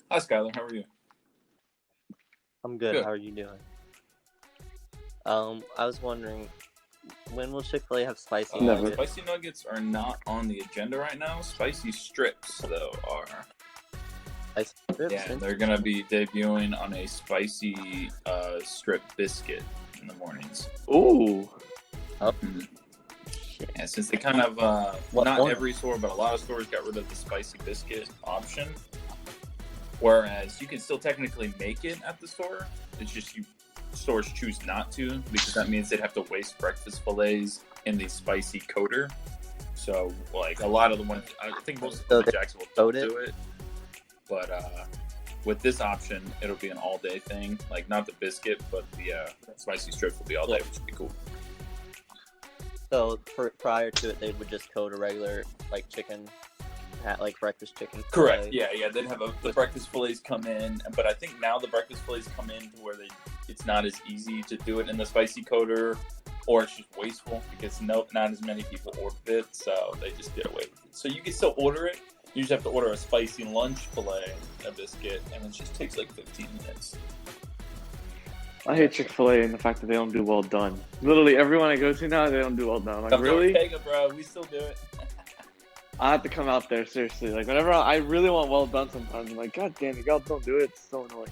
Hi, Skylar. How are you? I'm good. Good. How are you doing? I was wondering, when will Chick-fil-A have spicy Never. nuggets? Spicy nuggets are not on the agenda right now. Spicy strips, though, are. Spicy strips? Yeah, they're going to be debuting on a spicy strip biscuit in the mornings. Ooh. Oh, Yeah, since they kind of, What not one? every store, but a lot of stores got rid of the spicy biscuit option. Whereas you can still technically make it at the store. It's just stores choose not to, because that means they'd have to waste breakfast fillets in the spicy coater. So, like, a lot of the ones, I think most of the Jacksonville don't do it. But with this option, it'll be an all-day thing. Like, not the biscuit, but the spicy strips will be all day, which would be cool. So prior to it, they would just coat a regular like chicken, like breakfast chicken. Correct. Fillet. Yeah. They'd have the breakfast fillets come in, but I think now the breakfast fillets come in to where it's not as easy to do it in the spicy coater, or it's just wasteful because not as many people ordered it, so they just did away with it. So you can still order it. You just have to order a spicy lunch fillet, a biscuit, and it just takes like 15 minutes. I hate Chick-fil-A and the fact that they don't do well done. Literally, everyone I go to now, they don't do well done. Like, really? Ortega, bro, we still do it. I have to come out there, seriously. Like, whenever I really want well done sometimes, I'm like, God damn it, y'all don't do it. It's so annoying.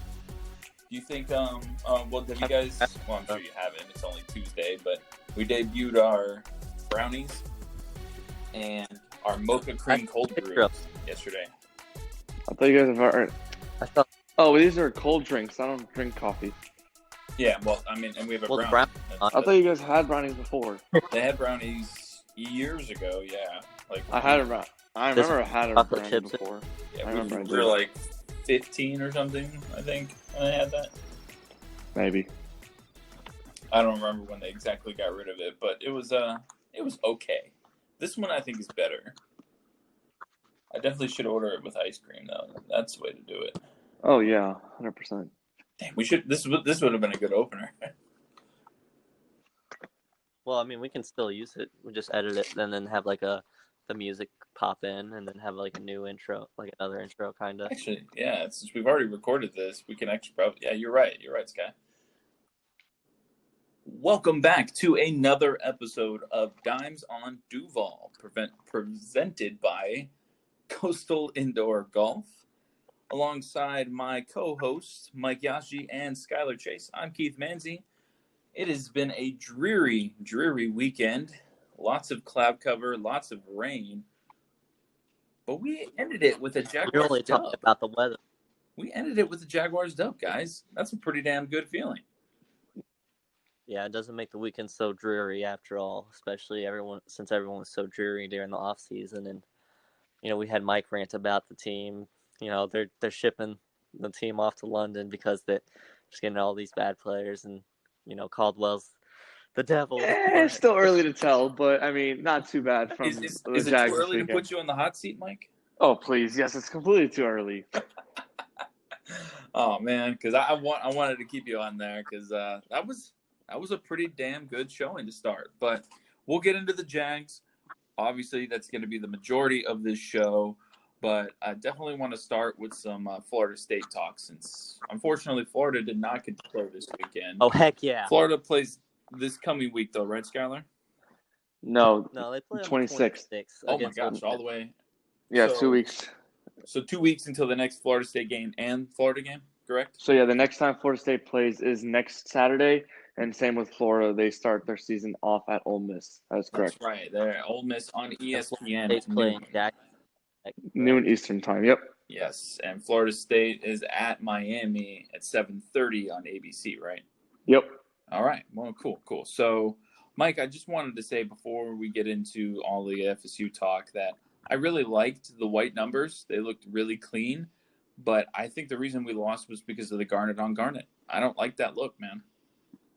Do you think, well, have you guys, well, I'm sure you haven't, it's only Tuesday, but we debuted our brownies and our mocha cream cold brew yesterday. I thought you guys have already... I thought. Oh, these are cold drinks. I don't drink coffee. Yeah, well, I mean, and we have a brownie. I thought you guys had brownies before. They had brownies years ago, yeah. Like I remember I had a brownie before. Yeah, I remember. We were like 15 or something, I think, when they had that. Maybe. I don't remember when they exactly got rid of it, but it was okay. This one I think is better. I definitely should order it with ice cream though. That's the way to do it. Oh yeah, 100%. Damn, we should. This would have been a good opener. Well, I mean, we can still use it. We just edit it and then have like the music pop in, and then have like a new intro, like another intro, kind of. Actually, yeah. Since we've already recorded this, we can actually probably. Yeah, you're right. You're right, Sky. Welcome back to another episode of Dimes on Duval, presented by Coastal Indoor Golf. Alongside my co-hosts, Mike Yashi and Skylar Chase, I'm Keith Manzi. It has been a dreary weekend. Lots of cloud cover, lots of rain. But we ended it with a Jaguars You're only dub. talking about the weather. We ended it with a Jaguars dub, guys. That's a pretty damn good feeling. Yeah, it doesn't make the weekend so dreary after all, especially since everyone was so dreary during the off season. And we had Mike rant about the team. They're shipping the team off to London because they're just getting all these bad players, and Caldwell's the devil. It's still early to tell, but I mean, not too bad from Is the it Jags too early this to put you on the hot seat, Mike? Oh please, yes, it's completely too early. Oh man, because I wanted to keep you on there because that was a pretty damn good showing to start. But we'll get into the Jags. Obviously, that's going to be the majority of this show. But I definitely want to start with some Florida State talk, since unfortunately Florida did not get to play this weekend. Oh heck yeah! Florida plays this coming week though, right, Skylar? No, they play on 26th. Oh my gosh, all the way. Yeah, 2 weeks. So 2 weeks until the next Florida State game and Florida game, correct? So yeah, the next time Florida State plays is next Saturday, and same with Florida. They start their season off at Ole Miss. That's correct. That's right. They're Ole Miss on ESPN. They play noon Eastern time. Yep. Yes, and Florida State is at Miami at 7:30 on ABC, right? Yep. All right. Well, cool. So, Mike, I just wanted to say before we get into all the FSU talk that I really liked the white numbers. They looked really clean, but I think the reason we lost was because of the Garnet on Garnet. I don't like that look, man.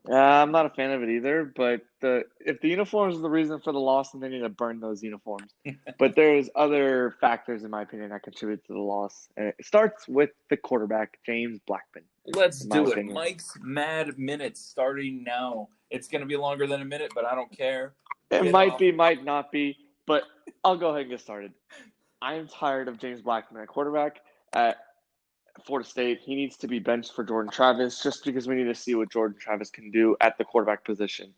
I'm not a fan of it either, but if the uniforms are the reason for the loss, then they need to burn those uniforms. But there's other factors, in my opinion, that contribute to the loss. And it starts with the quarterback, James Blackman. Let's do it. Mike's Mad Minutes starting now. It's going to be longer than a minute, but I don't care. It might be, might not be, but I'll go ahead and get started. I am tired of James Blackman at quarterback. Florida State, he needs to be benched for Jordan Travis just because we need to see what Jordan Travis can do at the quarterback position.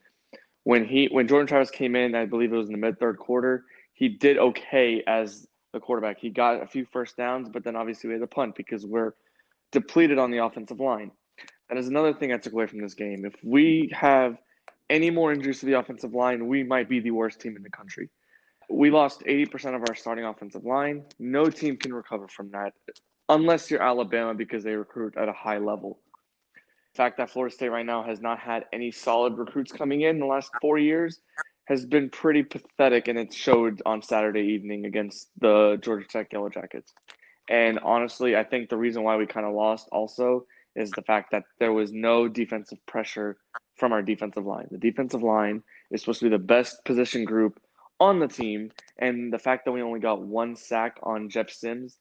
When Jordan Travis came in, I believe it was in the mid-third quarter, he did okay as the quarterback. He got a few first downs, but then obviously we had to punt because we're depleted on the offensive line. That is another thing I took away from this game. If we have any more injuries to the offensive line, we might be the worst team in the country. We lost 80% of our starting offensive line. No team can recover from that unless you're Alabama because they recruit at a high level. The fact that Florida State right now has not had any solid recruits coming in the last 4 years has been pretty pathetic, and it showed on Saturday evening against the Georgia Tech Yellow Jackets. And honestly, I think the reason why we kind of lost also is the fact that there was no defensive pressure from our defensive line. The defensive line is supposed to be the best position group on the team, and the fact that we only got 1 sack on Jeff Sims,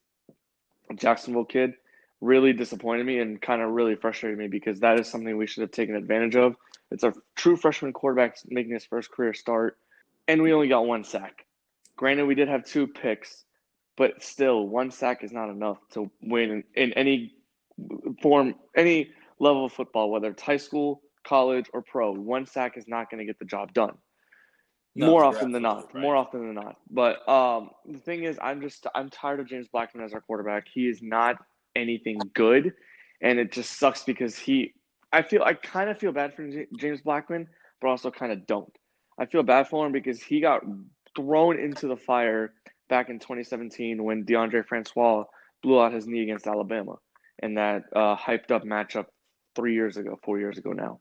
a Jacksonville kid, really disappointed me and kind of really frustrated me because that is something we should have taken advantage of. It's a true freshman quarterback making his first career start, and we only got 1 sack. Granted, we did have 2 picks, but still, 1 sack is not enough to win in any form, any level of football, whether it's high school, college, or pro. 1 sack is not going to get the job done. More often than not. But the thing is, I'm tired of James Blackman as our quarterback. He is not anything good, and it just sucks because I kind of feel bad for James Blackman, but also kind of don't. I feel bad for him because he got thrown into the fire back in 2017 when DeAndre Francois blew out his knee against Alabama in that hyped up matchup 4 years ago now.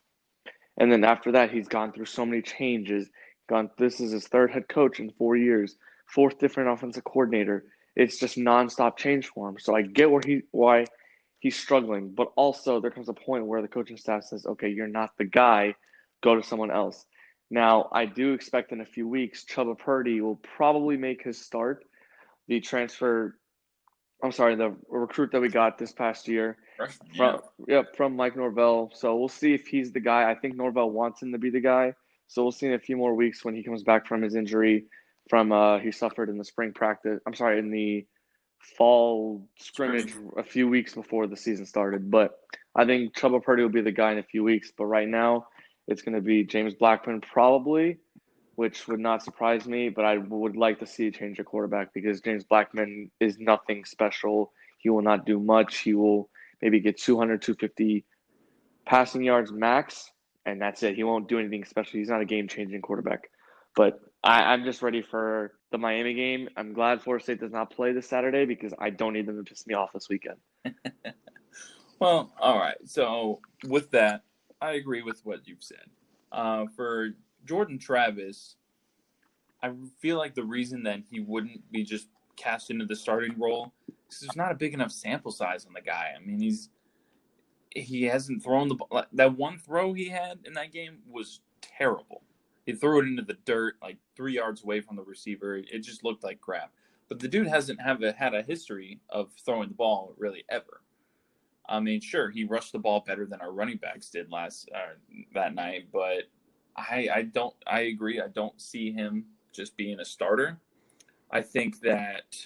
And then after that, he's gone through so many changes. This is his 3rd head coach in 4 years, 4th different offensive coordinator. It's just nonstop change for him. So I get why he's struggling, but also there comes a point where the coaching staff says, okay, you're not the guy, go to someone else. Now, I do expect in a few weeks, Chubba Purdy will probably make his start. The recruit that we got this past year from Mike Norvell. So we'll see if he's the guy. I think Norvell wants him to be the guy. So we'll see in a few more weeks when he comes back from his injury he suffered in the fall scrimmage a few weeks before the season started. But I think Chubba Purdy will be the guy in a few weeks. But right now, it's going to be James Blackman probably, which would not surprise me. But I would like to see a change of quarterback because James Blackman is nothing special. He will not do much. He will maybe get 200, 250 passing yards max, and that's it. He won't do anything special. He's not a game-changing quarterback. But I'm just ready for the Miami game. I'm glad Florida State does not play this Saturday because I don't need them to piss me off this weekend. Well, all right. So with that, I agree with what you've said. For Jordan Travis, I feel like the reason that he wouldn't be just cast into the starting role is there's not a big enough sample size on the guy. I mean, he hasn't thrown the ball. That one throw he had in that game was terrible. He threw it into the dirt like 3 yards away from the receiver. It just looked like crap. But the dude hasn't had a history of throwing the ball really ever. I mean, sure, he rushed the ball better than our running backs did that night, but I agree. I don't see him just being a starter. I think that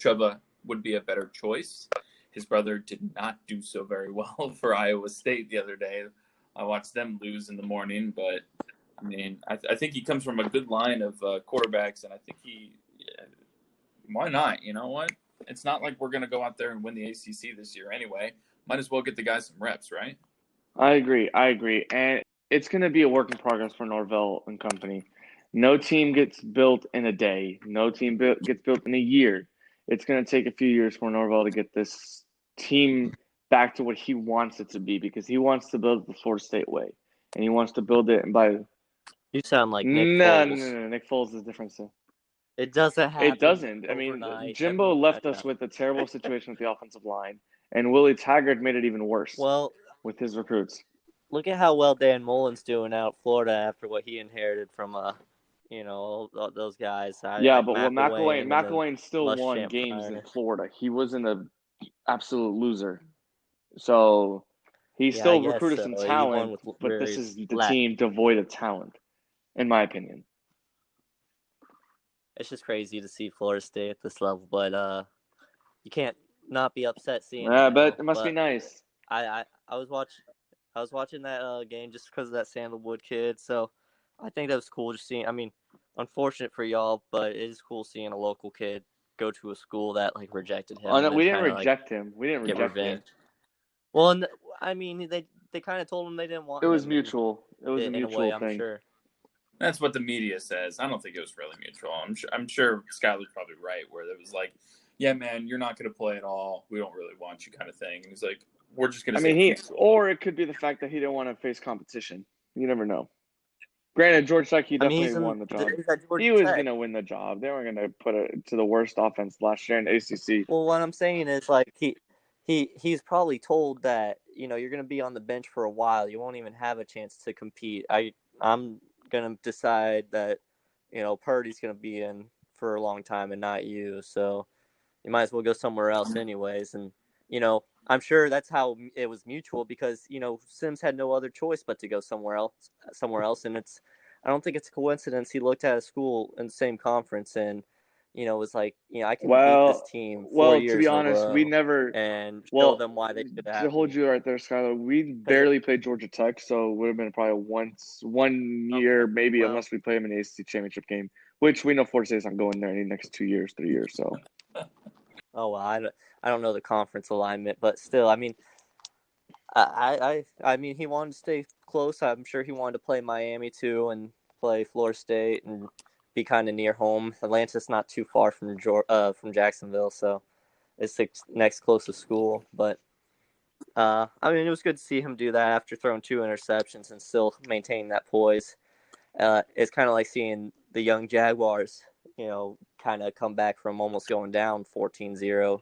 Chubba would be a better choice. His brother did not do so very well for Iowa State the other day. I watched them lose in the morning, but I mean, I think he comes from a good line of quarterbacks, and I think why not? You know what? It's not like we're going to go out there and win the ACC this year anyway. Might as well get the guys some reps, right? I agree. And it's going to be a work in progress for Norvell and company. No team gets built in a day. No team gets built in a year. It's going to take a few years for Norvell to get this team back to what he wants it to be because he wants to build the Florida State way. And he wants to build it by – You sound like Nick Foles. No. Nick Foles is different. So. It doesn't happen. It doesn't. Overnight. I mean, Jimbo left us with a terrible situation with the offensive line, and Willie Taggart made it even worse with his recruits. Look at how well Dan Mullen's doing out in Florida after what he inherited from, those guys. But McElwain still won games in Florida. He wasn't an absolute loser. So he still recruited some talent, but this is the team devoid of talent, in my opinion. It's just crazy to see Florida State at this level, but you can't not be upset seeing it Yeah, now, but it must be nice. I was watching that game just because of that Sandalwood kid. So I think that was cool just seeing. I mean, unfortunate for y'all, but it is cool seeing a local kid go to a school that like rejected him. Oh, no, and we then didn't kinda, like, reject him. We didn't get reject him. revenge. Well, and I mean, they kind of told him they didn't want It was him, mutual. It was a in a mutual way, I'm thing. sure. That's what the media says. I don't think it was really mutual. I'm sure Skyler's probably right, where it was like, yeah, man, you're not going to play at all. We don't really want you, kind of thing. And he's like, we're just going to say mutual. Or it could be the fact that he didn't want to face competition. You never know. Granted, George Tech, he definitely won the job. He was going to win the job. They weren't going to put it to the worst offense last year in the ACC. Well, what I'm saying is, like, he's probably told that, you're going to be on the bench for a while. You won't even have a chance to compete. I'm going to decide that, Purdy's going to be in for a long time and not you. So you might as well go somewhere else anyways. And, I'm sure that's how it was mutual because, Sims had no other choice but to go somewhere else. And I don't think it's a coincidence. He looked at a school in the same conference and, was like, I can beat this team 4 years to be in a honest, row we never and show them why they should have. To hold you right there, Skyler, we barely played Georgia Tech, so it would have been probably one year, maybe, unless we play them in the ACC championship game, which we know Florida State's not going there in the next 2 years, 3 years. So. Oh well, I don't know the conference alignment, but still, I mean, I mean, he wanted to stay close. I'm sure he wanted to play Miami too and play Florida State and be kind of near home. Atlanta's not too far from Jacksonville, so it's the next closest school. But I mean, it was good to see him do that after throwing 2 interceptions and still maintain that poise. It's kind of like seeing the young Jaguars, kind of come back from almost going down 14-0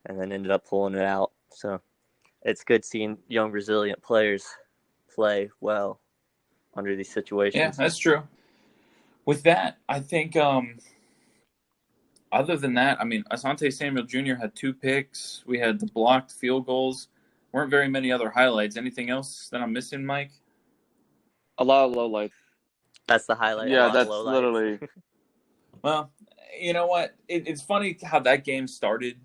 and then ended up pulling it out. So it's good seeing young, resilient players play well under these situations. Yeah, that's true. With that, I think other than that, I mean, Asante Samuel Jr. had 2 picks. We had the blocked field goals. Weren't very many other highlights. Anything else that I'm missing, Mike? A lot of lowlights. That's the highlight. Yeah, that's literally. Well, you know what? It's funny how that game started.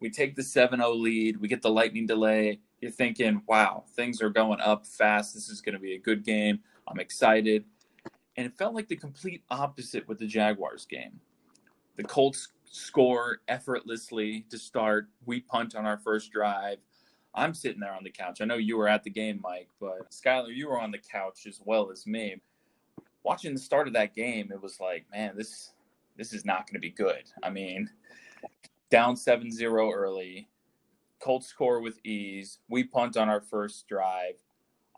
We take the 7-0 lead. We get the lightning delay. You're thinking, wow, things are going up fast. This is going to be a good game. I'm excited. And it felt like the complete opposite with the Jaguars game. The Colts score effortlessly to start. We punt on our first drive. I'm sitting there on the couch. I know you were at the game, Mike, but Skyler, you were on the couch as well as me. Watching the start of that game, it was like, man, this is not going to be good. I mean, down 7-0 early. Colts score with ease. We punt on our first drive.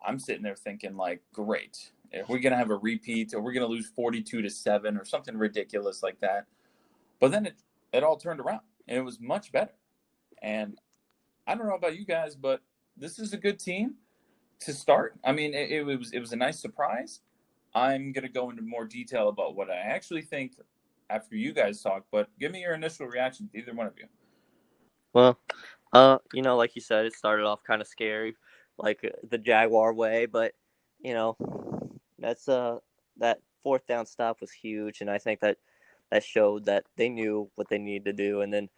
I'm sitting there thinking, like, great. Are we going to have a repeat? Or we're going to lose 42-7 or something ridiculous like that? But then it all turned around, and it was much better. And I don't know about you guys, but this is a good team to start. I mean, it was a nice surprise. I'm going to go into more detail about what I actually think after you guys talk, but give me your initial reaction to either one of you. Well, like you said, it started off kind of scary, like the Jaguar way, but, that's that 4th down stop was huge, and I think that showed that they knew what they needed to do, and then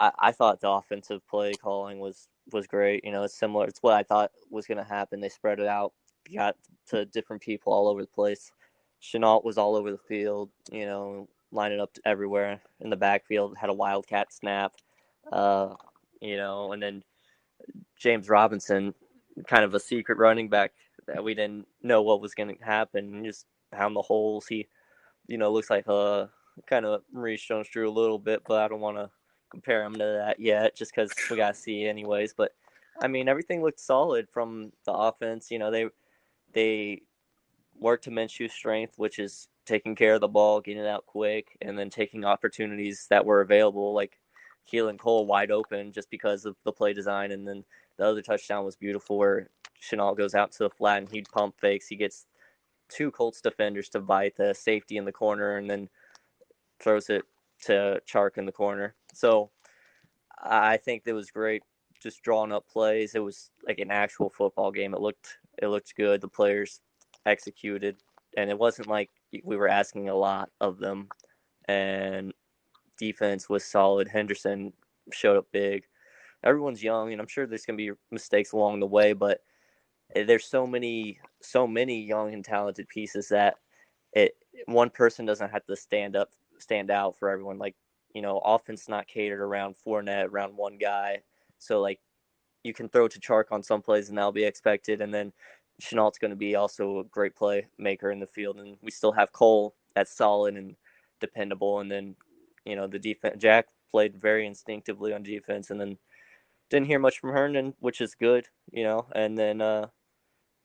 I thought the offensive play calling was great. It's similar. It's what I thought was going to happen. They spread it out, got to different people all over the place. Chenault was all over the field, lining up everywhere in the backfield, had a wildcat snap, and then James Robinson, kind of a secret running back that we didn't know what was going to happen, and just found the holes. He, looks like kind of Maurice Jones-Drew a little bit, but I don't want to compare him to that yet, just because we got to see anyways. But, I mean, everything looked solid from the offense. They worked to Minshew's strength, which is taking care of the ball, getting it out quick, and then taking opportunities that were available, like Keelan Cole wide open just because of the play design. And then the other touchdown was beautiful where Chenault goes out to the flat and he pump fakes. He gets 2 Colts defenders to bite the safety in the corner and then throws it to Chark in the corner. So I think it was great, just drawing up plays. It was like an actual football game. It looked good. The players executed, and it wasn't like we were asking a lot of them. And defense was solid. Henderson showed up big. Everyone's young, and I'm sure there's going to be mistakes along the way, but there's so many young and talented pieces that one person doesn't have to stand out for everyone. Like, offense not catered around Fournette, around one guy. So, like, you can throw to Chark on some plays, and that'll be expected. And then Chenault's going to be also a great play maker in the field. And we still have Cole that's solid and dependable. And then, the defense, Jack played very instinctively on defense, and then didn't hear much from Herndon, which is good, And then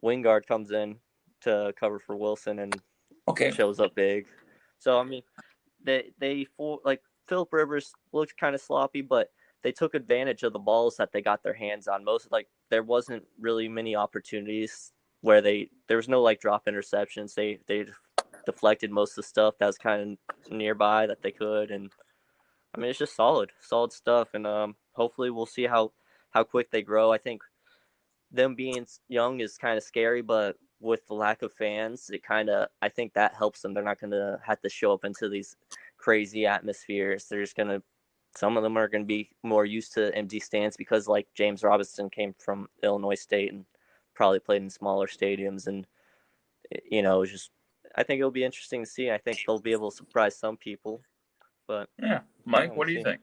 Wingard comes in to cover for Wilson and shows up big. So, I mean, like Phillip Rivers looked kind of sloppy, but they took advantage of the balls that they got their hands on. There wasn't really many opportunities where there was no like drop interceptions. They deflected most of the stuff that was kind of nearby that they could, and I mean it's just solid stuff. And hopefully we'll see how quick they grow. I think them being young is kind of scary, but with the lack of fans, I think that helps them. They're not going to have to show up into these crazy atmospheres. Some of them are going to be more used to empty stands because, like, James Robinson came from Illinois State and probably played in smaller stadiums. And, I think it'll be interesting to see. I think they'll be able to surprise some people. But yeah, Mike, what do you think?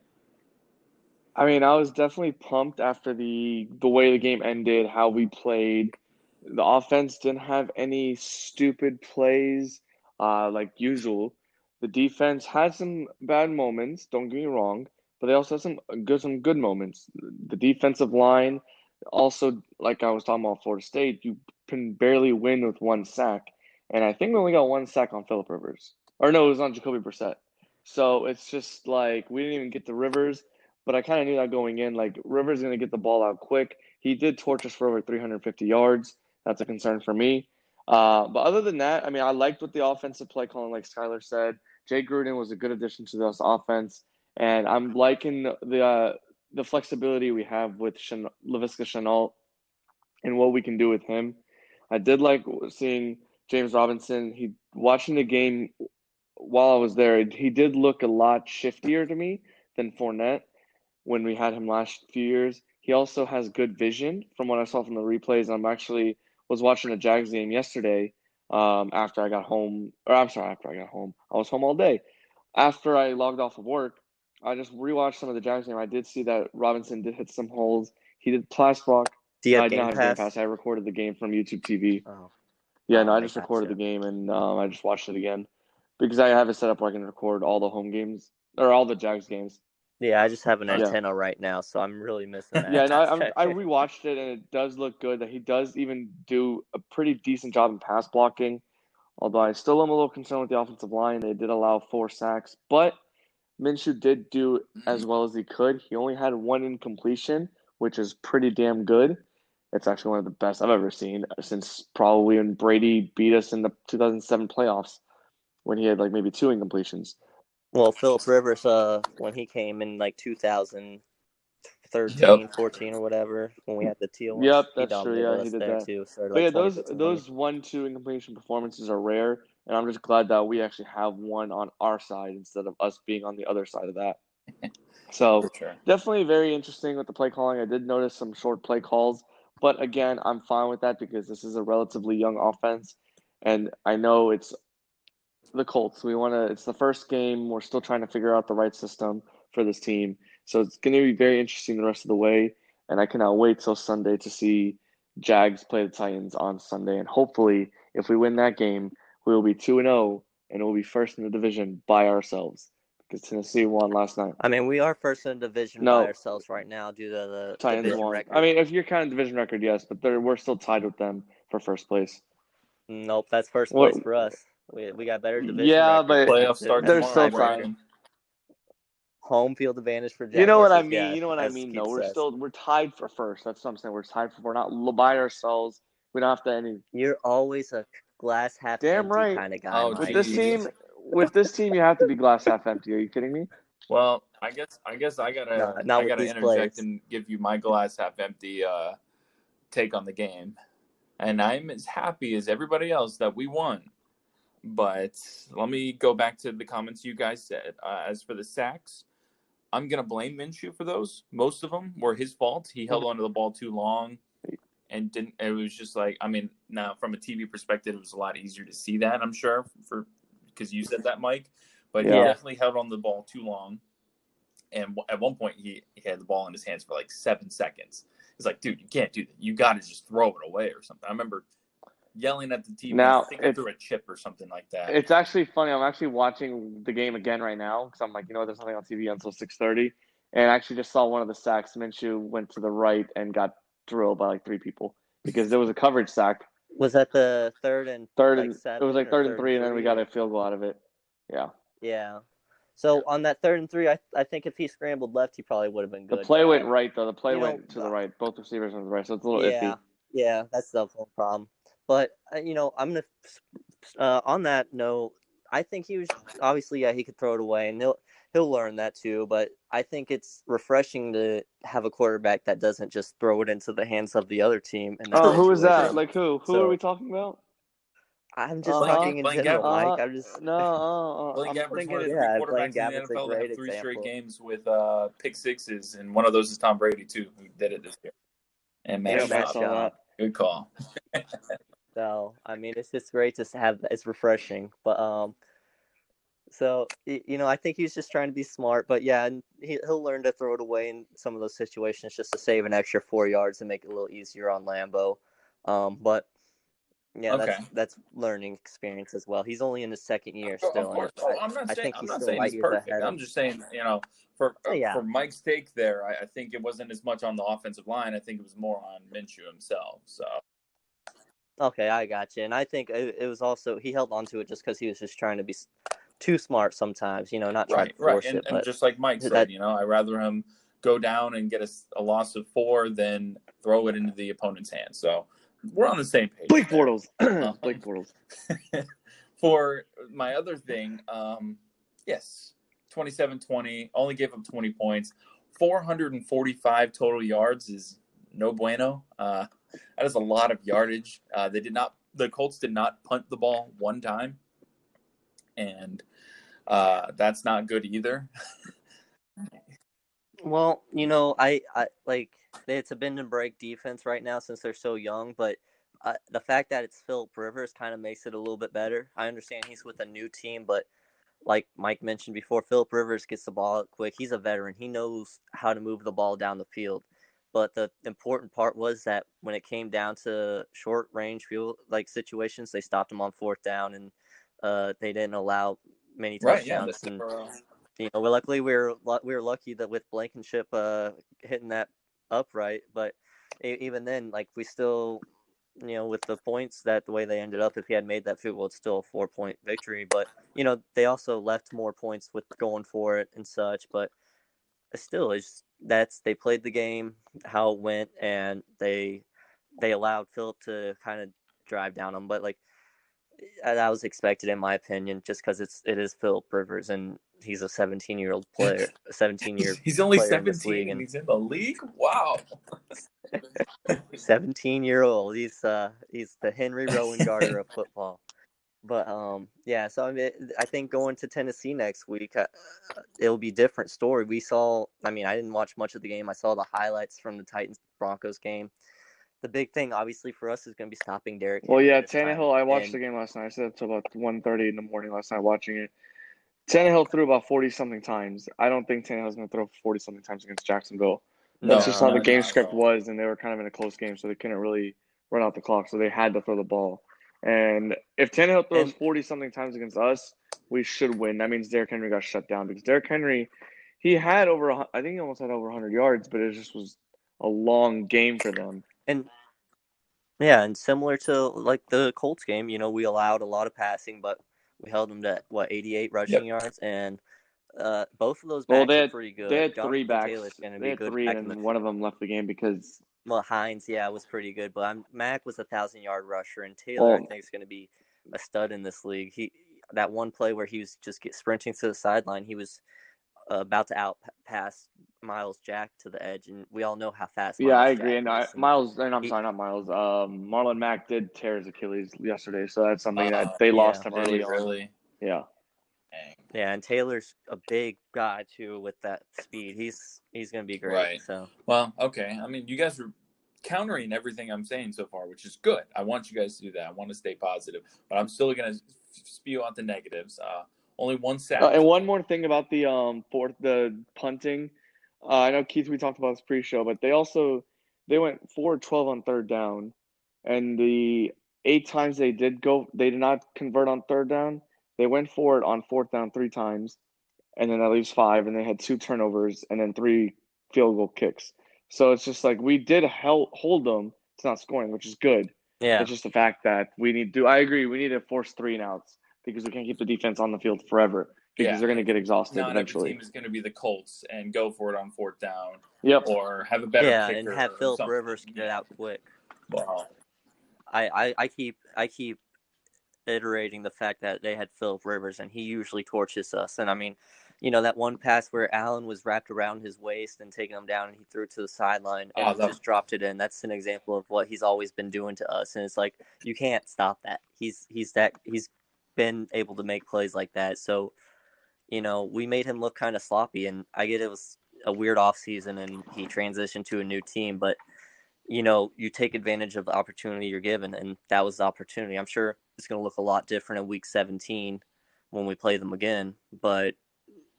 I mean, I was definitely pumped after the way the game ended, how we played. The offense didn't have any stupid plays like usual. The defense had some bad moments, don't get me wrong, but they also had some good moments. The defensive line also, like I was talking about Florida State, you can barely win with one sack. And I think we only got one sack on Phillip Rivers. Or no, it was on Jacoby Brissett. So it's just like we didn't even get to Rivers. But I kind of knew that going in. Like, Rivers is going to get the ball out quick. He did torch us for over 350 yards. That's a concern for me. But other than that, I mean, I liked what the offensive play calling, like Skylar said. Jay Gruden was a good addition to this offense. And I'm liking the flexibility we have with Laviska Shenault and what we can do with him. I did like seeing James Robinson. Watching the game while I was there, he did look a lot shiftier to me than Fournette when we had him last few years. He also has good vision from what I saw from the replays. Was watching the Jags game yesterday after I got home. After I got home. I was home all day. After I logged off of work, I just rewatched some of the Jags game. I did see that Robinson did hit some holes. He did pass block. Do you have I did Game not have Game Pass? Pass. I recorded the game from YouTube TV. Oh. Yeah, no, I just recorded the game and I just watched it again because I have it set up where I can record all the home games or all the Jags games. Yeah, I just have an antenna right now, so I'm really missing that. Yeah, no, I rewatched it, and it does look good that he does even do a pretty decent job in pass blocking, although I still am a little concerned with the offensive line. They did allow 4 sacks, but Minshew did do as well as he could. He only had 1 incompletion, which is pretty damn good. It's actually one of the best I've ever seen since probably when Brady beat us in the 2007 playoffs when he had like maybe 2 incompletions. Well, Phillip Rivers, when he came in like 2013, 14 or whatever, when we had the teal one, yep, he that's true. dominated Yeah, us he did there that too. But yeah, those 1-2 incompletion performances are rare, and I'm just glad that we actually have one on our side instead of us being on the other side of that. So definitely very interesting with the play calling. I did notice some short play calls, but again, I'm fine with that because this is a relatively young offense, and I know it's the Colts. It's the first game. We're still trying to figure out the right system for this team. So it's going to be very interesting the rest of the way. And I cannot wait till Sunday to see Jags play the Titans on Sunday. And hopefully, if we win that game, we will be 2-0 and we'll be first in the division by ourselves because Tennessee won last night. I mean, we are first in the division by ourselves right now due to the Titans division won. record. I mean, if you're counting division record, yes, but we're still tied with them for first place. Nope, that's first place for us. We got better division record. But playoffs start they're tomorrow. still fine. Home field advantage for Jaguars. You know what I mean? Though we're tied for first. That's what I'm saying. We're not by ourselves. We don't have to You're always a glass half damn empty right kind of guy. With this team, you have to be glass half empty. Are you kidding me? Well, I guess I gotta interject and give you my glass half empty take on the game, and I'm as happy as everybody else that we won. But let me go back to the comments you guys said. As for the sacks, I'm going to blame Minshew for those. Most of them were his fault. He held onto the ball too long and didn't. It was just like, I mean, now from a TV perspective, it was a lot easier to see that, I'm sure, because you said that, Mike. But he definitely held on the ball too long. And at one point, he had the ball in his hands for like 7 seconds. It's like, dude, you can't do that. You got to just throw it away or something. I remember yelling at the TV. Now, I think I threw a chip or something like that. It's actually funny. I'm actually watching the game again right now because I'm like, there's nothing on TV until 6:30. And I actually just saw one of the sacks. Minshew went to the right and got drilled by like 3 people because there was a coverage sack. Was that the third and 7? It was like 3rd and 3, and then we got a field goal out of it. Yeah. Yeah. So on that 3rd and 3, I think if he scrambled left, he probably would have been good. The play went right though. The play went to the right. Both receivers went to the right, so it's a little iffy. Yeah, that's the whole problem. But I'm gonna on that note, I think he was obviously he could throw it away, and he'll learn that too. But I think it's refreshing to have a quarterback that doesn't just throw it into the hands of the other team. Who is that? Like who? Who are we talking about? I'm just talking in general, Mike. I'm just Blaine Gabber's one of the quarterbacks in the NFL that have 3 straight games with pick sixes, and one of those is Tom Brady too, who did it this year. And Matt Schaub. Good call. So, I mean, it's just great to have. It's refreshing, but so I think he's just trying to be smart. But yeah, and he'll learn to throw it away in some of those situations just to save an extra 4 yards and make it a little easier on Lambeau. But yeah, that's learning experience as well. He's only in his 2nd year still. I'm not saying he's perfect. I'm just saying, for Mike's take there, I think it wasn't as much on the offensive line. I think it was more on Minshew himself. So. Okay, I got you. And I think it was also he held on to it just because he was just trying to be too smart sometimes, not trying to force it. And just like Mike said, I'd rather him go down and get a loss of 4 than throw it into the opponent's hands. So we're on the same page. Blake Bortles. Blake Bortles. For my other thing, yes, 27-20, only gave up 20 points. 445 total yards is no bueno. That is a lot of yardage. The Colts did not punt the ball one time, and that's not good either. Well, I like it's a bend and break defense right now since they're so young, but the fact that it's Phillip Rivers kind of makes it a little bit better. I understand he's with a new team, but like Mike mentioned before, Phillip Rivers gets the ball out quick. He's a veteran. He knows how to move the ball down the field. But the important part was that when it came down to short range field situations, they stopped him on 4th down, and they didn't allow many touchdowns. And luckily we were lucky that with Blankenship hitting that upright. But even then, we still, with the points that the way they ended up, if he had made that field goal, it's still a 4-point victory. But they also left more points with going for it and such. But still, they played the game how it went, and they allowed Phillip to kind of drive down them. But that was expected in my opinion, just because it is Phillip Rivers and he's a 17-year-old player. 17-year. He's only 17 and he's in the league. Wow. 17-year-old. He's the Henry Rowan Gardner of football. But so I think going to Tennessee next week, it'll be a different story. I didn't watch much of the game. I saw the highlights from the Titans-Broncos game. The big thing, obviously, for us is going to be stopping Derrick Henry. Well, yeah, Tannehill. I watched the game last night. I said until about 1:30 in the morning last night watching it. Tannehill threw about 40-something times. I don't think Tannehill's going to throw 40-something times against Jacksonville. That's just how the game script was, and they were kind of in a close game, so they couldn't really run out the clock, so they had to throw the ball. And if Tannehill throws 40-something times against us, we should win. That means Derrick Henry got shut down because Derrick Henry, he almost had over 100 yards, but it just was a long game for them. And similar to the Colts game, we allowed a lot of passing, but we held them to 88 rushing yards, and both of those backs are pretty good. They had 3 backs. They had 3, and one of them left the game because. Well, Hines, was pretty good, but Mack was a 1,000-yard rusher, and Taylor, I think, is going to be a stud in this league. That one play where he was just sprinting to the sideline, he was about to outpass Miles Jack to the edge, and we all know how fast. I agree. And Marlon Mack did tear his Achilles yesterday, so that's something that they lost him early on. Really? Yeah. Dang. Yeah, and Taylor's a big guy too with that speed. He's going to be great. Right. So Well, okay. I mean, you guys are countering everything I'm saying so far, which is good. I want you guys to do that. I want to stay positive, but I'm still going to spew out the negatives. Only one sack. And one more thing about the punting. I know Keith, we talked about this pre-show, but they went 4-12 on third down, and the 8 times they did not convert on third down. They went for it on fourth down 3 times, and then that leaves 5, and they had 2 turnovers and then 3 field goal kicks. So it's just like we did hold them to not scoring, which is good. yeah, It's just the fact that I agree, we need to force 3-and-outs because we can't keep the defense on the field forever because they're going to get exhausted Not eventually. every team is going to be the Colts and go for it on fourth down. Yep. Or have a better kicker and have Philip Rivers get it out quick. Wow. I keep iterating the fact that they had Philip Rivers, and he usually torches us. And I mean, that one pass where Allen was wrapped around his waist and taking him down, and he threw it to the sideline and just dropped it in. That's an example of what he's always been doing to us. And it's like, you can't stop that. He's been able to make plays like that. So, we made him look kind of sloppy, and I get it was a weird offseason and he transitioned to a new team, but you take advantage of the opportunity you're given, and that was the opportunity. I'm sure it's going to look a lot different in week 17 when we play them again, but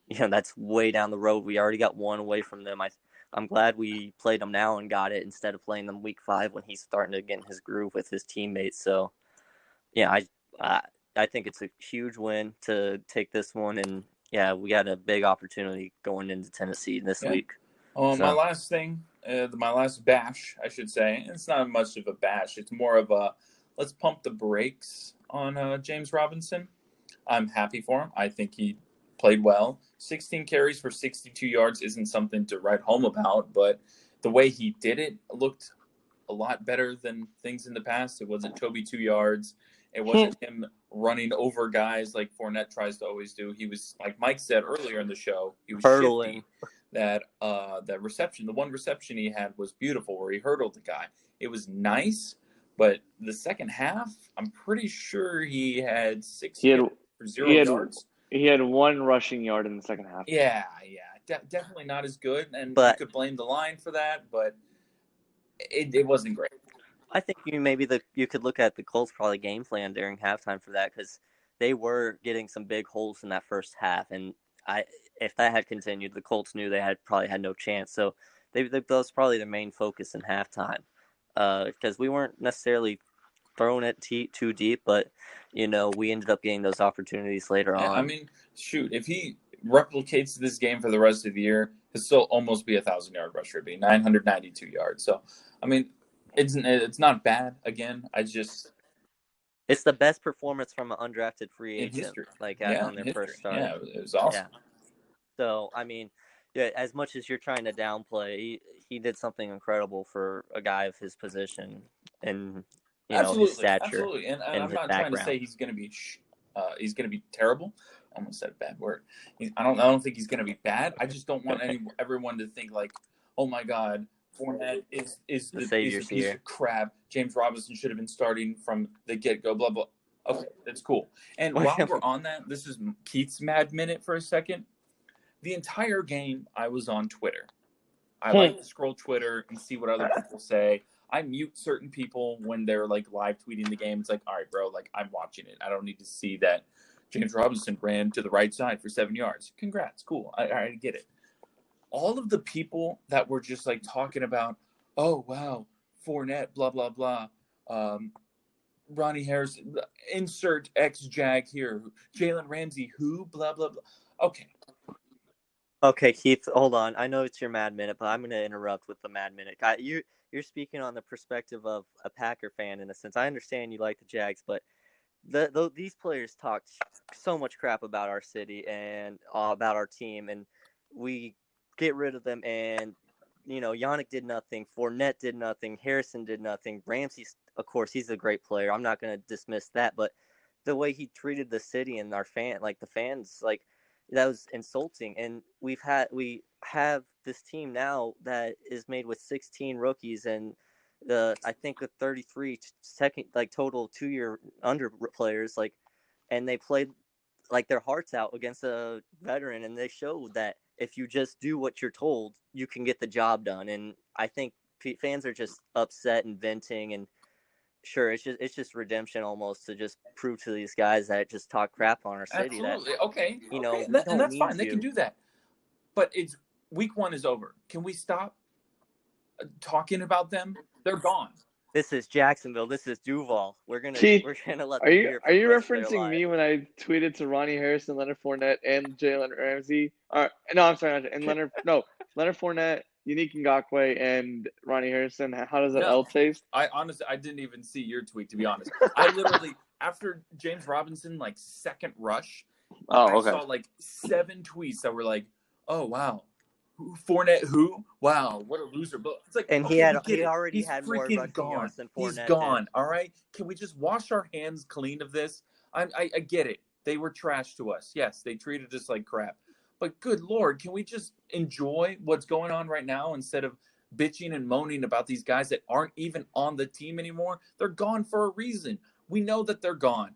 that's way down the road. We already got one away from them. I'm glad we played them now and got it instead of playing them week 5 when he's starting to get in his groove with his teammates. So, yeah, I think it's a huge win to take this one, and yeah, we got a big opportunity going into Tennessee this week. My last thing, my last bash, I should say. It's not much of a bash. It's more of a let's pump the brakes on James Robinson. I'm happy for him. I think he played well. 16 carries for 62 yards isn't something to write home about, but the way he did it looked a lot better than things in the past. It wasn't Toby 2 yards. It wasn't him running over guys like Fournette tries to always do. He was, like Mike said earlier in the show, he was shifty. That reception, the one reception he had was beautiful where he hurdled the guy. It was nice, but the second half, I'm pretty sure he had 0 yards. He had 1 rushing yard in the second half. Yeah. Definitely not as good, and you could blame the line for that, but it wasn't great. I think you could look at the Colts probably game plan during halftime for that, because they were getting some big holes in that first half, and if that had continued, the Colts knew they probably had no chance. So that was probably their main focus in halftime, because we weren't necessarily throwing it too deep, but we ended up getting those opportunities later on. I mean, shoot, if he replicates this game for the rest of the year, he'll still almost be a 1,000-yard rusher. It'd be 992 yards. So, I mean, it's not bad. Again, it's the best performance from an undrafted free agent, in history. On their first start. Yeah, it was awesome. Yeah. So, I mean, as much as you're trying to downplay, he did something incredible for a guy of his position and his stature. Absolutely. And I'm not trying to say he's going to be terrible. I almost said a bad word. I don't think he's going to be bad. I just don't want everyone to think like, oh my God, Fournette is a piece of crap. James Robinson should have been starting from the get-go, blah, blah. Okay, that's cool. And while we're on that, this is Keith's Mad Minute for a second. The entire game, I was on Twitter. I like to scroll Twitter and see what other people say. I mute certain people when they're like live tweeting the game. It's like, all right, bro, like I'm watching it. I don't need to see that James Robinson ran to the right side for 7 yards. Congrats, cool. I get it. All of the people that were just like talking about, oh wow, Fournette, blah blah blah, Ronnie Harris, insert ex-Jag here, Jalen Ramsey, who, blah blah blah. Okay, Keith, hold on. I know it's your Mad Minute, but I'm going to interrupt with the Mad Minute. You're speaking on the perspective of a Packer fan in a sense. I understand you like the Jags, but these players talked so much crap about our city and about our team, and we get rid of them, and Yannick did nothing, Fournette did nothing, Harrison did nothing, Ramsey, of course, he's a great player. I'm not going to dismiss that, but the way he treated the city and the fans, that was insulting. And we have this team now that is made with 16 rookies and I think with 33 total 2-year under players, and they played like their hearts out against a veteran, and they showed that if you just do what you're told, you can get the job done. And I think fans are just upset and venting, and sure, it's just redemption almost to just prove to these guys that just talk crap on our city Absolutely. that Okay. you know Okay. we And don't that's need fine. They to. can do that. But it's week 1 is over. Can we stop talking about them? They're gone. This is Jacksonville. This is Duval. We're Keith, gonna let are them you hear it are for the you rest of their referencing lives. me when I tweeted to Ronnie Harrison, Leonard Fournette, and Jalen Ramsey? No, I'm sorry, and Leonard Fournette, Unique Ngakoue, and Ronnie Harrison. How does that No. L taste? I honestly, I didn't even see your tweet, to be honest. I literally, after James Robinson, like, second rush, I saw like 7 tweets that were like, oh, wow. Fournette who? Wow, what a loser. But it's like, And okay, he already He's had more freaking rushing gone. yards than He's Fournette gone, did. all right? Can we just wash our hands clean of this? I get it. They were trash to us. Yes, they treated us like crap. But good Lord, can we just enjoy what's going on right now instead of bitching and moaning about these guys that aren't even on the team anymore? They're gone for a reason. We know that they're gone.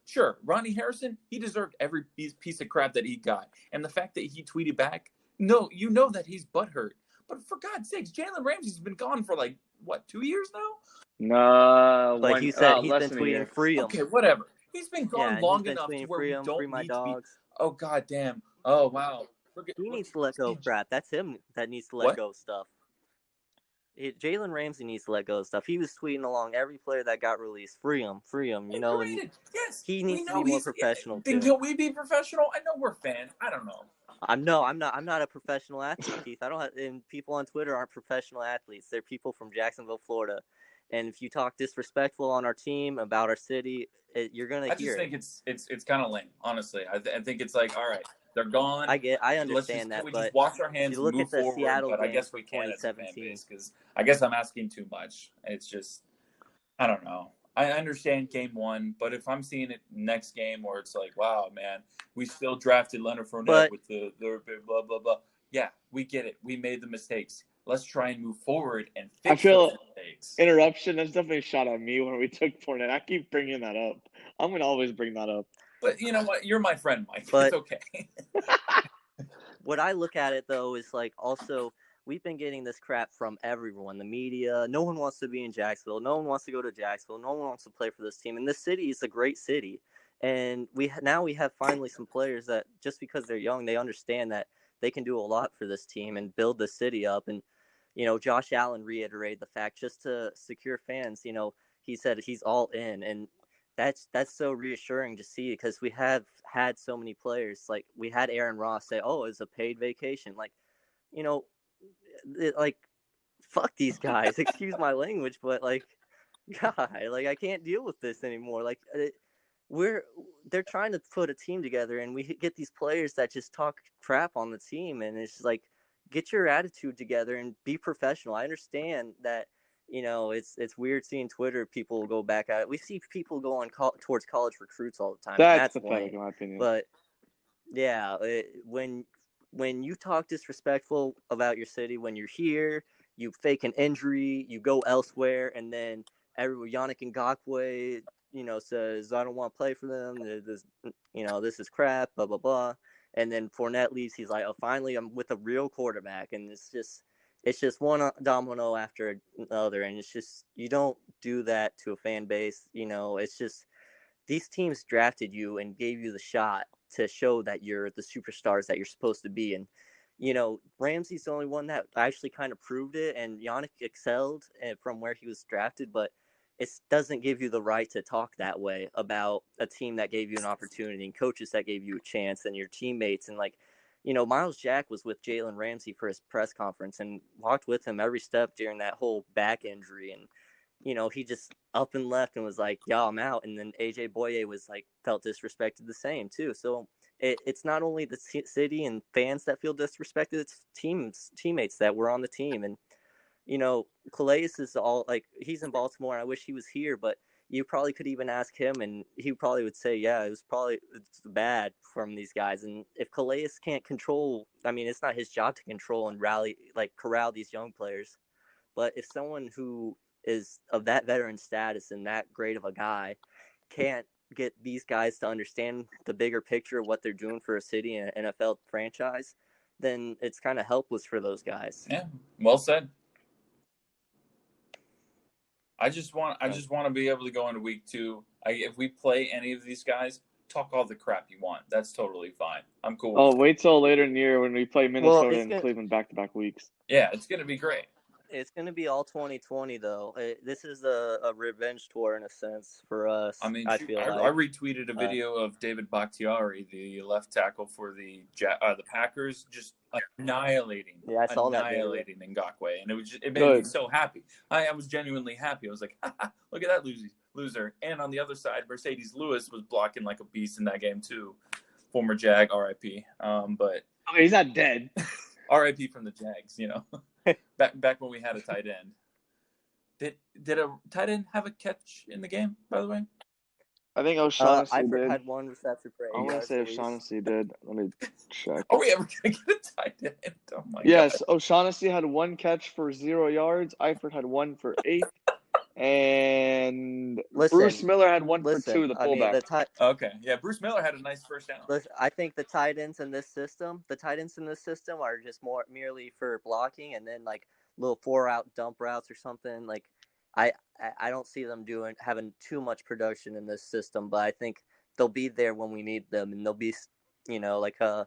Sure, Ronnie Harrison, he deserved every piece of crap that he got. And the fact that he tweeted back, no, you know that he's butthurt. But for God's sakes, Jalen Ramsey's been gone for 2 years now? No, But he said he's less been than a tweeting year. free him. Okay, whatever. He's been gone Yeah, long he's been enough to tweeting where free we him, free don't my need to be. dogs. Oh, God damn. Oh, wow. He needs to let go of crap. That's him that needs to let go of stuff. Jalen Ramsey needs to let go of stuff. He was tweeting along every player that got released. Free him, and yes, he needs to be more professional too. Can we be professional? I know we're fans. I don't know. I'm not a professional athlete, Keith. And people on Twitter aren't professional athletes. They're people from Jacksonville, Florida. And if you talk disrespectful on our team, about our city, you're gonna hear it. I just think it's kind of lame, honestly. I think it's like, all right, they're gone. I understand Can we but just wash our hands and look move at the forward? Seattle But I game guess from we can as a fan 2017. base because I guess I'm asking too much. It's just, I don't know. I understand game 1, but if I'm seeing it next game where it's like, wow, man, we still drafted Leonard Fournette with the blah, blah, blah. Yeah, we get it. We made the mistakes. Let's try and move forward and fix those mistakes. Interruption. That's definitely a shot at me when we took Fournette. I keep bringing that up. I'm going to always bring that up. But you know what? You're my friend, Mike. But it's okay. What I look at it, though, is like also we've been getting this crap from everyone, the media. No one wants to be in Jacksonville. No one wants to go to Jacksonville. No one wants to play for this team. And this city is a great city. And we have finally some players that just because they're young, they understand that they can do a lot for this team and build the city up. And, Josh Allen reiterated the fact just to secure fans, he said he's all in. And that's so reassuring to see because we have had so many players. Like we had Aaron Ross say, "Oh, it's a paid vacation." Like, fuck these guys. Excuse my language, but God, I can't deal with this anymore. They're trying to put a team together, and we get these players that just talk crap on the team, and it's like, get your attitude together and be professional. I understand that. It's weird seeing Twitter people go back at it. We see people go on towards college recruits all the time. That's pathetic, in my opinion. But yeah, when you talk disrespectful about your city, when you're here, you fake an injury, you go elsewhere, and then Yannick Ngakoue, says I don't want to play for them. This is crap. Blah blah blah. And then Fournette leaves. He's like, oh, finally, I'm with a real quarterback, and it's just one domino after another, and it's just you don't do that to a fan base. It's just these teams drafted you and gave you the shot to show that you're the superstars that you're supposed to be. And Ramsey's the only one that actually kind of proved it, and Yannick excelled from where he was drafted, but it doesn't give you the right to talk that way about a team that gave you an opportunity and coaches that gave you a chance and your teammates. And Miles Jack was with Jalen Ramsey for his press conference and walked with him every step during that whole back injury. And, he just up and left and was like, yeah, I'm out. And then AJ Boye felt disrespected the same too. So it's not only the city and fans that feel disrespected, it's teammates that were on the team. And, Calais is he's in Baltimore. And I wish he was here, but you probably could even ask him and he probably would say, yeah, it's bad from these guys. And if Calais can't control, it's not his job to control and corral these young players. But if someone who is of that veteran status and that great of a guy can't get these guys to understand the bigger picture of what they're doing for a city and an NFL franchise, then it's kind of helpless for those guys. Yeah, well said. I just want to be able to go into week 2. If we play any of these guys, talk all the crap you want. That's totally fine. I'm cool. Oh, wait till later in the year when we play Minnesota and Cleveland back-to-back weeks. Yeah, it's gonna be great. It's going to be all 2020, though. This is a revenge tour in a sense for us. I mean, I retweeted a video of David Bakhtiari, the left tackle for the Packers, just annihilating Ngakoue, and it made me so happy. I was genuinely happy. I was like, look at that loser. And on the other side, Mercedes Lewis was blocking like a beast in that game too. Former Jag, R.I.P. But he's not dead. R.I.P. from the Jags, you know. Back when we had a tight end. Did a tight end have a catch in the game, by the way? I think O'Shaughnessy Eifert had 1 reception for 8 yards. I want to say O'Shaughnessy did. Let me check. Are we ever going to get a tight end? Oh, my God. Yes, O'Shaughnessy had 1 catch for 0 yards. Eifert had 1 for 8. And Bruce Miller had 1 for 2, the fullback. Okay, yeah, Bruce Miller had a nice first down. I think the tight ends in this system are just merely for blocking and then like little 4-out dump routes or something. Like I don't see them having too much production in this system, but I think they'll be there when we need them, and they'll be, like how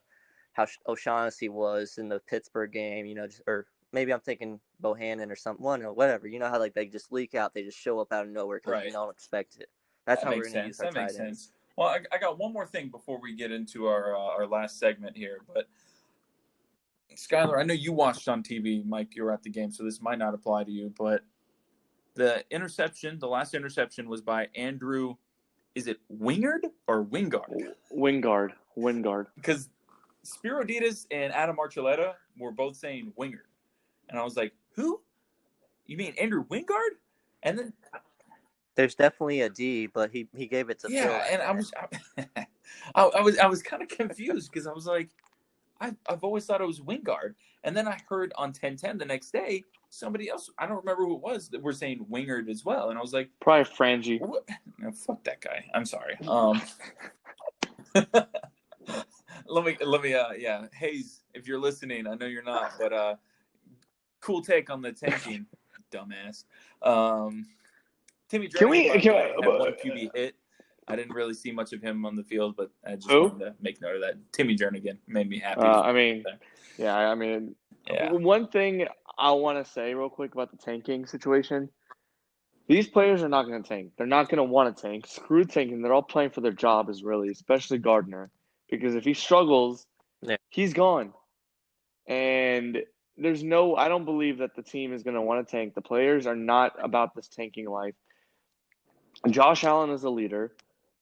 O'Shaughnessy was in the Pittsburgh game, or maybe I'm thinking Bohannon or something, whatever. You know how like they just leak out, they just show up out of nowhere because you don't expect it. That's how we're going to use our tight ends. That makes sense. Well, I got one more thing before we get into our last segment here, but Skylar, I know you watched on TV, Mike. You were at the game, so this might not apply to you, but the last interception was by Andrew. Is it Wingard or Wingard? Wingard. Because Spiro Ditas and Adam Archuleta were both saying Wingard. And I was like, who? You mean Andrew Wingard? And then there's definitely a D, but he gave it to Phil. Yeah, and I was kind of confused because I was like, I've always thought it was Wingard. And then I heard on 1010 the next day, somebody else, I don't remember who it was, that were saying Wingard as well. And I was like, probably Frangie. No, fuck that guy. I'm sorry. Let me Hayes, if you're listening, I know you're not, but cool take on the tanking, dumbass. Timmy Jernigan had 1 QB hit. I didn't really see much of him on the field, but I just wanted to make note of that. Timmy Jernigan made me happy. One thing I want to say real quick about the tanking situation. These players are not going to tank. They're not going to want to tank. Screw tanking. They're all playing for their job, especially Gardner. Because if he struggles, he's gone. And I don't believe that the team is going to want to tank. The players are not about this tanking life. Josh Allen is a leader.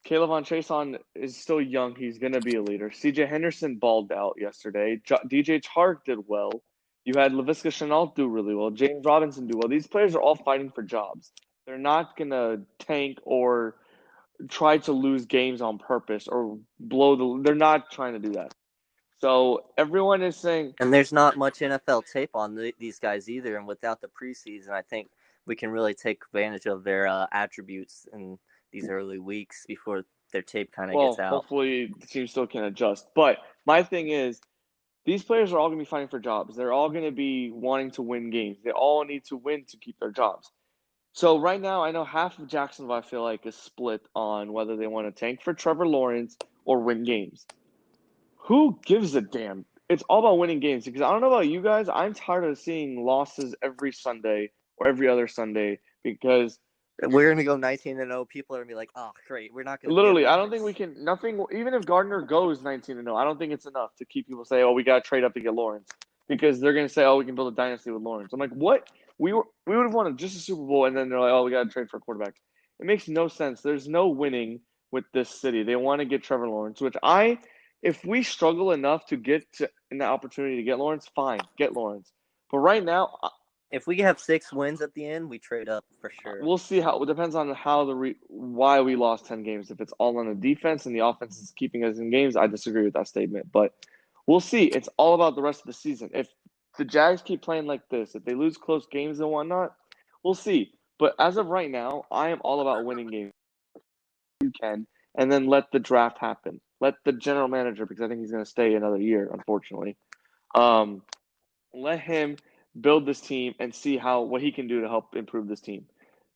Caleb Von Chason is still young. He's going to be a leader. CJ Henderson balled out yesterday. DJ Chark did well. You had Laviska Shenault do really well. James Robinson do well. These players are all fighting for jobs. They're not going to tank or try to lose games on purpose or they're not trying to do that. So everyone is saying... And there's not much NFL tape on these guys either. And without the preseason, I think we can really take advantage of their attributes in these early weeks before their tape kind of gets out. Hopefully the team still can adjust. But my thing is, these players are all going to be fighting for jobs. They're all going to be wanting to win games. They all need to win to keep their jobs. So right now, I know half of Jacksonville, I feel like, is split on whether they want to tank for Trevor Lawrence or win games. Who gives a damn? It's all about winning games. Because I don't know about you guys, I'm tired of seeing losses every Sunday or every other Sunday because we're going to go 19-0. People are going to be like, oh, great. We're not going to. Literally, I don't think we can. Nothing. Even if Gardner goes 19-0, I don't think it's enough to keep people say, oh, we got to trade up to get Lawrence. Because they're going to say, oh, we can build a dynasty with Lawrence. I'm like, what? We would have won just a Super Bowl, and then they're like, oh, we got to trade for a quarterback. It makes no sense. There's no winning with this city. They want to get Trevor Lawrence, which if we struggle enough to get in the opportunity to get Lawrence, fine, get Lawrence. But right now, if we have 6 wins at the end, we trade up for sure. We'll see how. It depends on why we lost 10 games. If it's all on the defense and the offense is keeping us in games, I disagree with that statement. But we'll see. It's all about the rest of the season. If the Jags keep playing like this, if they lose close games and whatnot, we'll see. But as of right now, I am all about winning games. You can, and then let the draft happen. Let the general manager, because I think he's going to stay another year, unfortunately. Let him build this team and see what he can do to help improve this team.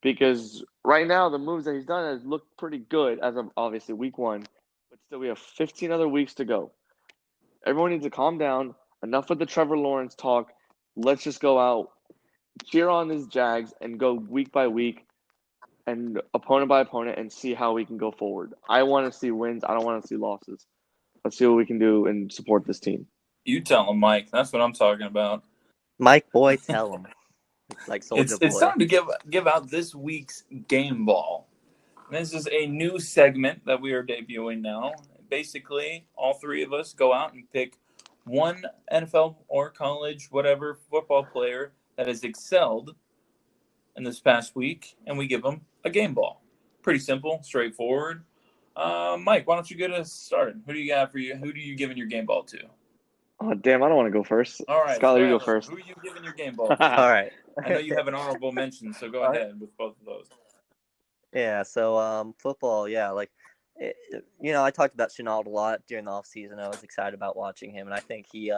Because right now, the moves that he's done has looked pretty good as of obviously week 1, but still we have 15 other weeks to go. Everyone needs to calm down. Enough of the Trevor Lawrence talk. Let's just go out, cheer on these Jags, and go week by week and opponent by opponent and see how we can go forward. I want to see wins. I don't want to see losses. Let's see what we can do and support this team. You tell him, Mike. That's what I'm talking about. Mike Boy, tell him. Like Soldier Boy. It's time to give out this week's game ball. This is a new segment that we are debuting now. Basically, all three of us go out and pick one NFL or college, whatever, football player that has excelled in this past week, and we give them a game ball. Pretty simple, straightforward. Mike, why don't you get us started? Who do you got for you? Who do you giving your game ball to? Oh, damn, I don't want to go first. All right, Skylar, you go first. Who are you giving your game ball to? All right. I know you have an honorable mention, so go ahead with both of those. Yeah, so football, yeah, like, I talked about Chenault a lot during the offseason. I was excited about watching him, and I think he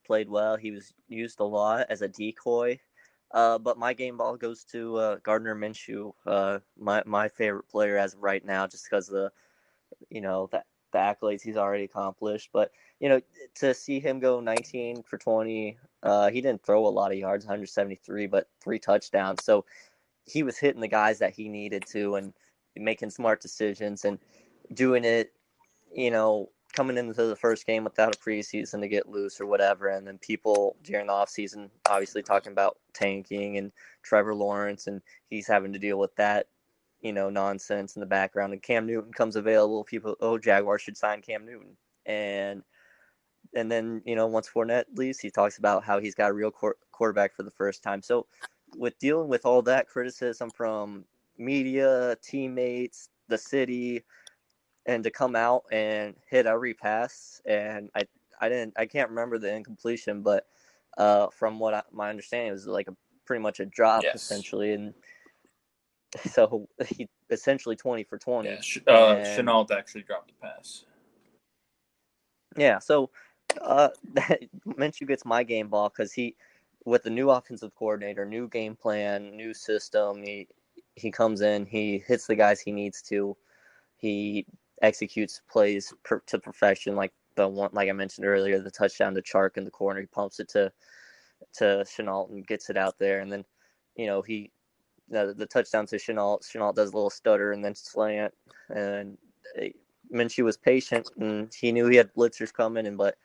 played well. He was used a lot as a decoy. But my game ball goes to Gardner Minshew, my favorite player as of right now, just because of the accolades he's already accomplished. But, to see him go 19 for 20, he didn't throw a lot of yards, 173, but 3 touchdowns. So he was hitting the guys that he needed to and making smart decisions and doing it, coming into the first game without a preseason to get loose or whatever. And then people during the offseason obviously talking about tanking and Trevor Lawrence, and he's having to deal with that, nonsense in the background. And Cam Newton comes available. People, Jaguars should sign Cam Newton. And then, once Fournette leaves, he talks about how he's got a real quarterback for the first time. So with dealing with all that criticism from media, teammates, the city, and to come out and hit every pass, and I can't remember the incompletion, but from what my understanding, it was like pretty much a drop, yes, essentially, and so he essentially 20 for 20. Yeah, Chenault actually dropped the pass. Yeah, so that Minshew gets my game ball because with the new offensive coordinator, new game plan, new system, he comes in, he hits the guys he needs to, he executes plays to perfection, like the one, like I mentioned earlier, the touchdown to Chark in the corner. He pumps it to Chenault and gets it out there, and then the touchdown to Chenault does a little stutter and then slant, and Minshew was patient and he knew he had blitzers coming, but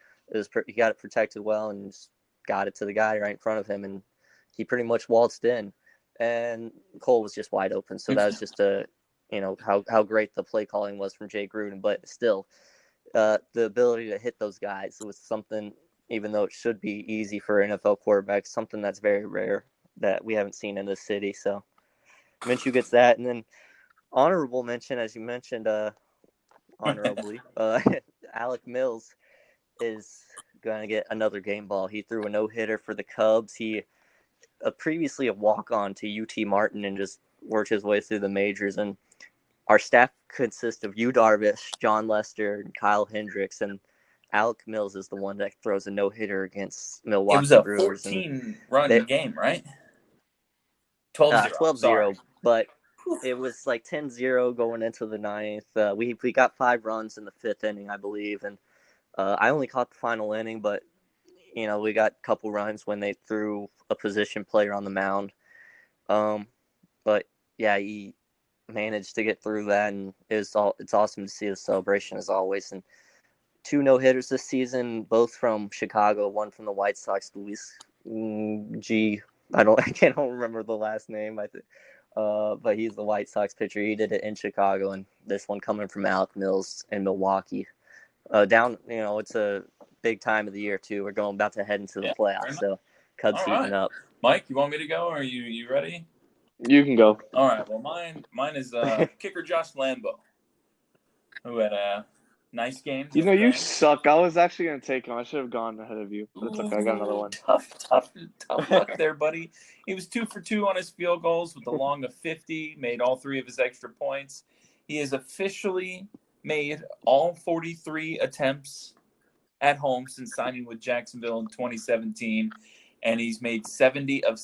he got it protected well and just got it to the guy right in front of him, and he pretty much waltzed in, and Cole was just wide open. So that was just how great the play calling was from Jay Gruden. But still, the ability to hit those guys was something, even though it should be easy for NFL quarterbacks, something that's very rare that we haven't seen in this city. So Minshew gets that. And then honorable mention, as you mentioned, honorably, Alec Mills is going to get another game ball. He threw a no-hitter for the Cubs. He previously a walk-on to UT Martin and just worked his way through the majors. And our staff consists of Yu Darvish, John Lester, and Kyle Hendricks, and Alec Mills is the one that throws a no-hitter against Milwaukee. It was a Brewers. 14-run game, right? 12-0. 12-0, but it was like 10-0 going into the ninth. We got 5 runs in the 5th inning, I believe, and I only caught the final inning, but we got a couple runs when they threw a position player on the mound. But yeah, he managed to get through that, and it's awesome to see the celebration as always. And 2 no-hitters this season, both from Chicago, one from the White Sox, Luis I can't remember the last name. But he's the White Sox pitcher. He did it in Chicago, and this one coming from Alec Mills in Milwaukee. It's a big time of the year too. We're about to head into the playoffs, so Cubs heating up. Mike, you want me to go, or are you ready? You can go. All right. Well, mine is kicker Josh Lambo, who had a nice game. You suck. I was actually going to take him. I should have gone ahead of you. But it's okay. I got another one. Tough luck there, buddy. He was 2 for 2 on his field goals with a long of 50, made all 3 of his extra points. He is officially made all 43 attempts at home since signing with Jacksonville in 2017, and he's made 72 of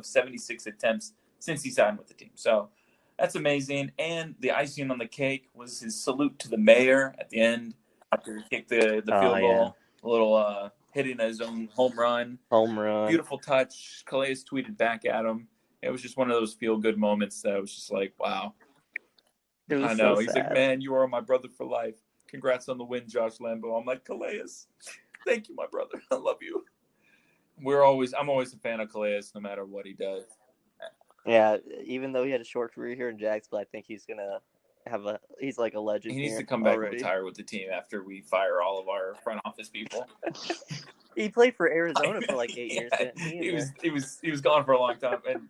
76 attempts since he signed with the team. So that's amazing. And the icing on the cake was his salute to the mayor at the end after he kicked the field goal, a little hitting his own home run. Beautiful touch. Calais tweeted back at him. It was just one of those feel-good moments that was just like, wow. I know. So he's sad. like, man, you are my brother for life. Congrats on the win, Josh Lambo. I'm like, Calais, thank you, my brother. I love you. I'm always a fan of Calais, no matter what he does. Yeah, even though he had a short career here in Jags, but I think he's gonna he's like a legend. He needs here to come back already. and retire with the team after we fire all of our front office people. He played for Arizona for like 8 years, didn't he? He was gone for a long time, and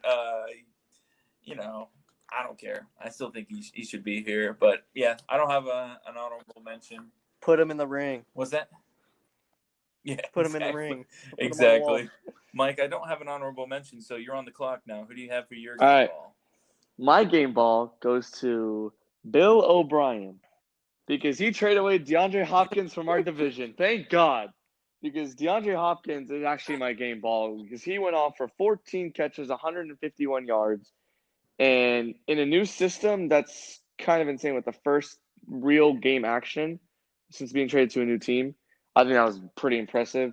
I don't care. I still think he should be here, but yeah, I don't have an honorable mention. Put him in the ring. What's that? Yeah, Put him in the ring. Exactly. Mike, I don't have an honorable mention, so you're on the clock now. Who do you have for your game ball? My game ball goes to Bill O'Brien because he traded away DeAndre Hopkins from our division. Thank God. Because DeAndre Hopkins is actually my game ball because he went off for 14 catches, 151 yards. And in a new system, that's kind of insane with the first real game action since being traded to a new team. I think that was pretty impressive.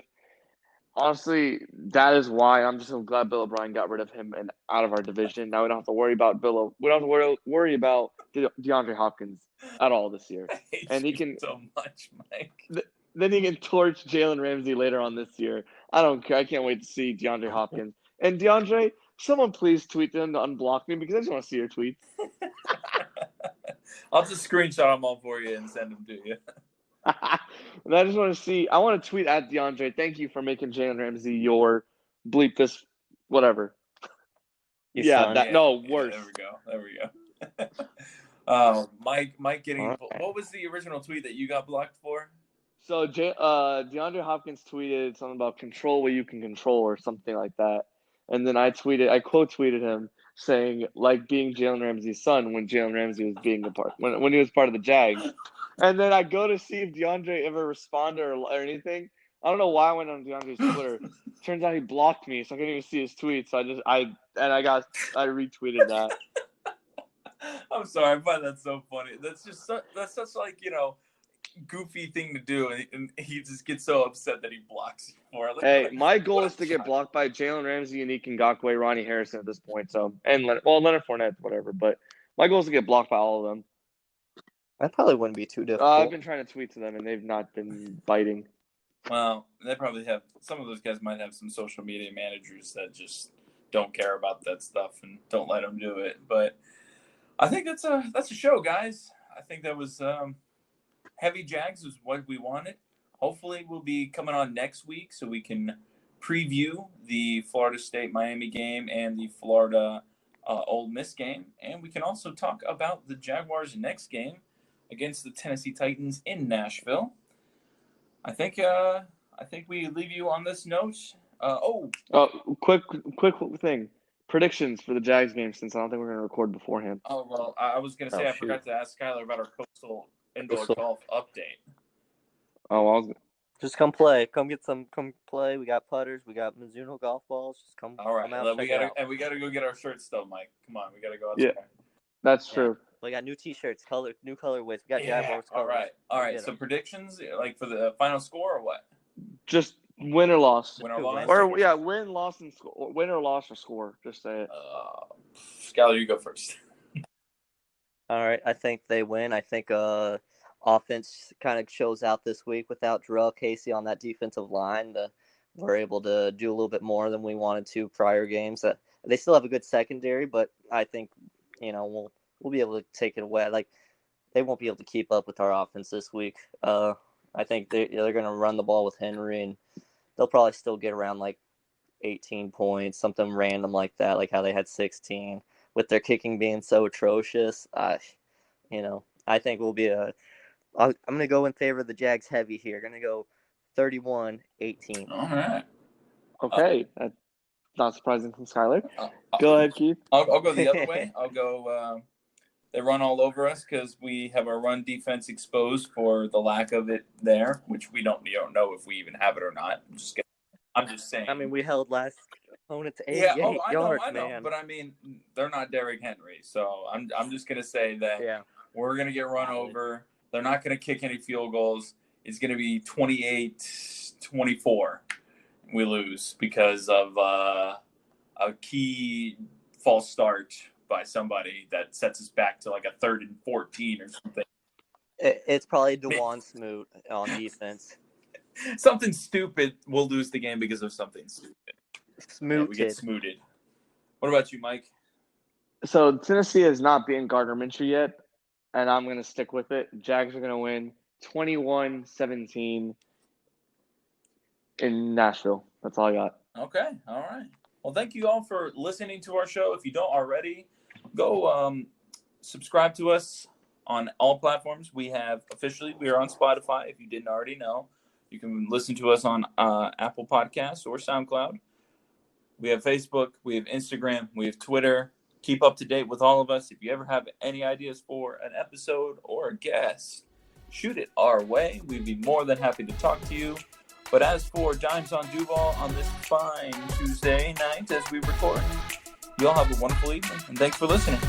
Honestly, that is why I'm just so glad Bill O'Brien got rid of him and out of our division. Now we don't have to worry about we don't have to worry about DeAndre Hopkins at all this year. I hate And he you can so much, Mike. Then he can torch Jalen Ramsey later on this year. I don't care. I can't wait to see DeAndre Hopkins. And DeAndre, someone please tweet them to unblock me because I just want to see your tweets. I'll just screenshot them all for you and send them to you. And I just want to see. I want to tweet at DeAndre. Thank you for making Jalen Ramsey your bleep this whatever. Worse. Worse. There we go. Mike getting. Okay. What was the original tweet that you got blocked for? So DeAndre Hopkins tweeted something about control what you can control or something like that. And then I quote tweeted him saying like being Jalen Ramsey's son when Jalen Ramsey was being when he was part of the Jags. And then I go to see if DeAndre ever responded or anything. I don't know why I went on DeAndre's Twitter. Turns out he blocked me, so I couldn't even see his tweet. So I retweeted that. I'm sorry, I find that so funny. That's such like goofy thing to do, and he just gets so upset that he blocks you for it. Hey, my goal is to get blocked by Jalen Ramsey, Unique Ngakoue, Ronnie Harrison at this point. So Leonard Fournette, whatever. But my goal is to get blocked by all of them. That probably wouldn't be too difficult. I've been trying to tweet to them, and they've not been biting. Well, they probably have. Some of those guys might have some social media managers that just don't care about that stuff and don't let them do it. But I think that's a show, guys. I think that was heavy Jags was what we wanted. Hopefully, we'll be coming on next week so we can preview the Florida State Miami game and the Florida Ole Miss game, and we can also talk about the Jaguars' next game against the Tennessee Titans in Nashville. I think we leave you on this note. Quick thing. Predictions for the Jags game since I don't think we're going to record beforehand. Oh, well, I was going to say I forgot to ask Skylar about our Coastal Indoor Golf update. Oh, just come play. Come play. We got putters. We got Mizuno golf balls. Just come. All right. Come out, we gotta go get our shirts though, Mike. Come on, we gotta go out there. That's true. We got new T-shirts, new colorways. We got Jaguars colors. All right. So predictions, like for the final score or what? Just win or loss. Win or loss. Win, loss, and score. Win or loss or score. Just say it. Skylar, you go first. All right. I think they win. I think offense kind of shows out this week without Jarrell Casey on that defensive line. We're able to do a little bit more than we wanted to prior games. They still have a good secondary, but I think we'll be able to take it away. Like they won't be able to keep up with our offense this week. I think they're going to run the ball with Henry, and they'll probably still get around like 18 points, something random like that, like how they had 16 with their kicking being so atrocious. I think we'll be I'm going to go in favor of the Jags heavy here. Going to go 31-18. All right. Okay. That's not surprising from Skylar. Go ahead, Keith. I'll go the other way. I'll go They run all over us because we have our run defense exposed for the lack of it there, which we don't know if we even have it or not. I'm just saying. I mean, we held last opponent to 88 I yards, know, man. but I mean, they're not Derrick Henry, so I'm just gonna say that we're gonna get run over. They're not gonna kick any field goals. It's gonna be 28-24. We lose because of a key false start by somebody that sets us back to like a 3rd and 14 or something. It's probably DeJuan Smoot on defense. Something stupid. We'll lose the game because of something stupid. Smooted. We get smooted. What about you, Mike? So Tennessee has not beaten Gardner Minshew yet, and I'm going to stick with it. Jags are going to win 21-17 in Nashville. That's all I got. Okay. All right. Well, thank you all for listening to our show. If you don't already, go subscribe to us on all platforms. We are on Spotify. If you didn't already know, you can listen to us on Apple Podcasts or SoundCloud. We have Facebook. We have Instagram. We have Twitter. Keep up to date with all of us. If you ever have any ideas for an episode or a guest, shoot it our way. We'd be more than happy to talk to you. But as for Dimes on Duval on this fine Tuesday night as we record, you all have a wonderful evening, and thanks for listening.